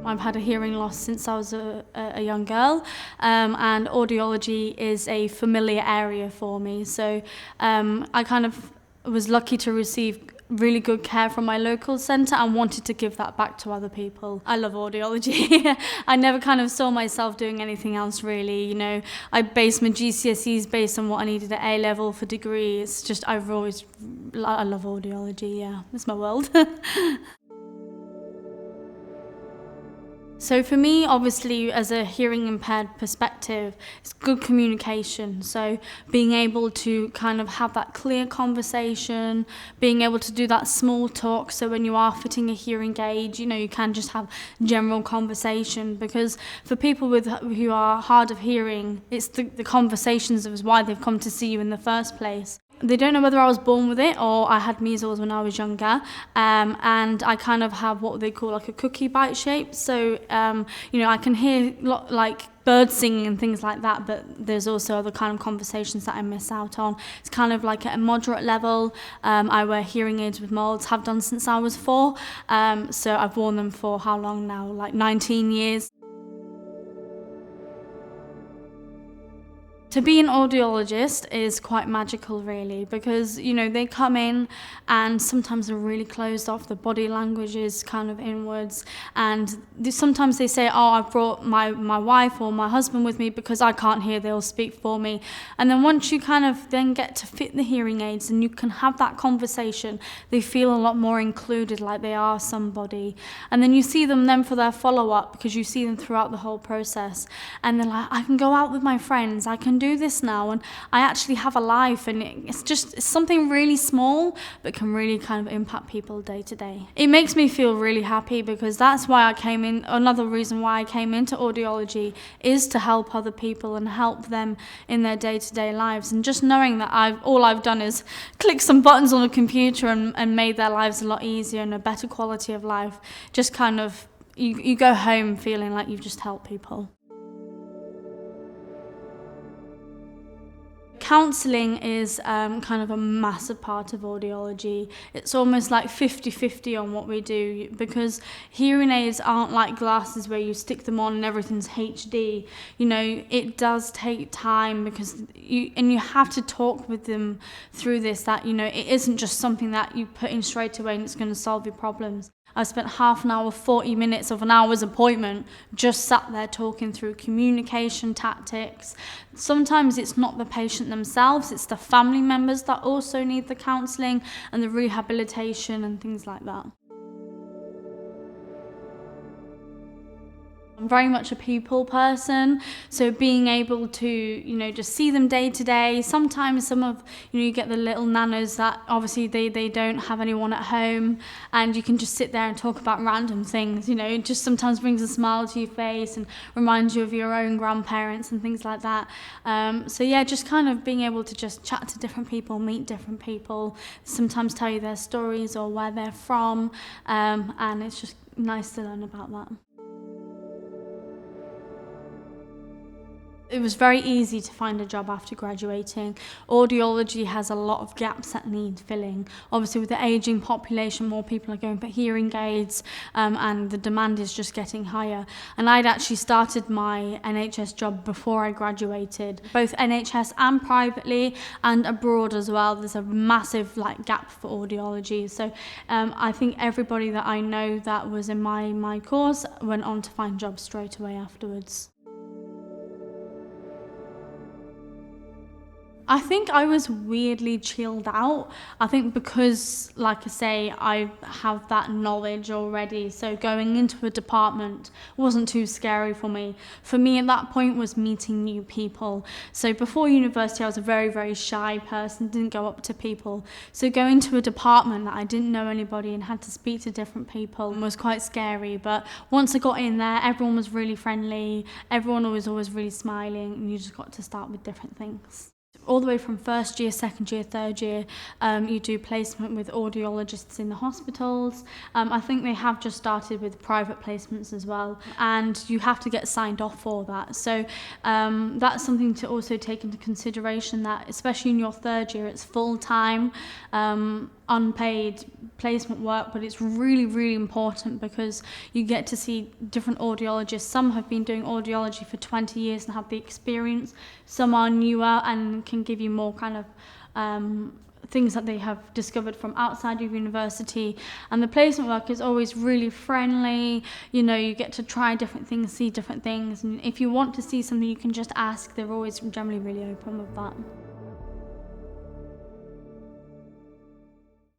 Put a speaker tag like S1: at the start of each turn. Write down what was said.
S1: I've had a hearing loss since I was a young girl, and audiology is a familiar area for me. So I kind of was lucky to receive really good care from my local centre and wanted to give that back to other people. I love audiology. I never kind of saw myself doing anything else really. You know, I based my GCSEs based on what I needed at A-level for degree. It's just, I love audiology, yeah. It's my world. So for me, obviously, as a hearing impaired perspective, it's good communication. So being able to kind of have that clear conversation, being able to do that small talk. So when you are fitting a hearing aid, you know, you can just have general conversation, because for people who are hard of hearing, it's the conversations is why they've come to see you in the first place. They don't know whether I was born with it or I had measles when I was younger, and I kind of have what they call like a cookie bite shape. So, you know, I can hear like birds singing and things like that, but there's also other kind of conversations that I miss out on. It's kind of like at a moderate level. I wear hearing aids with molds, have done since I was 4. So I've worn them for how long now? Like 19 years. To be an audiologist is quite magical really, because you know they come in and sometimes they're really closed off, the body language is kind of inwards, and sometimes they say, oh, I've brought my wife or my husband with me because I can't hear, they'll speak for me. And then once you kind of then get to fit the hearing aids and you can have that conversation, they feel a lot more included, like they are somebody. And then you see them then for their follow-up, because you see them throughout the whole process, and they're like, I can go out with my friends, I can do this now, and I actually have a life. And it's something really small but can really kind of impact people day to day. It makes me feel really happy, because that's why I came in. Another reason why I came into audiology is to help other people and help them in their day-to-day lives, and just knowing that all I've done is click some buttons on a computer and made their lives a lot easier and a better quality of life. Just kind of you go home feeling like you've just helped people. Counselling is kind of a massive part of audiology. It's almost like 50-50 on what we do, because hearing aids aren't like glasses where you stick them on and everything's HD. You know, it does take time, because you have to talk with them through this, that, you know, it isn't just something that you put in straight away and it's going to solve your problems. I spent half an hour, 40 minutes of an hour's appointment just sat there talking through communication tactics. Sometimes it's not the patient themselves, it's the family members that also need the counselling and the rehabilitation and things like that. I'm very much a people person, so being able to, you know, just see them day to day. Sometimes you get the little nanas that obviously they don't have anyone at home, and you can just sit there and talk about random things, you know. It just sometimes brings a smile to your face and reminds you of your own grandparents and things like that. So yeah, just kind of being able to just chat to different people, meet different people, sometimes tell you their stories or where they're from, and it's just nice to learn about that. It was very easy to find a job after graduating. Audiology has a lot of gaps that need filling. Obviously, with the ageing population, more people are going for hearing aids, and the demand is just getting higher. And I'd actually started my NHS job before I graduated, both NHS and privately and abroad as well. There's a massive gap for audiology. So I think everybody that I know that was in my course went on to find jobs straight away afterwards. I think I was weirdly chilled out. I think because, like I say, I have that knowledge already, so going into a department wasn't too scary for me. For me at that point was meeting new people. So before university I was a very, very shy person, didn't go up to people. So going to a department that I didn't know anybody and had to speak to different people was quite scary. But once I got in there, everyone was really friendly, everyone was always really smiling, and you just got to start with different things. All the way from first year, second year, third year, you do placement with audiologists in the hospitals. I think they have just started with private placements as well, and you have to get signed off for that. So that's something to also take into consideration, that especially in your third year, it's full time. unpaid placement work, but it's really, really important because you get to see different audiologists. Some have been doing audiology for 20 years and have the experience. Some are newer and can give you more kind of things that they have discovered from outside of university. And the placement work is always really friendly. You know, you get to try different things, see different things. And if you want to see something, you can just ask. They're always generally really open with that.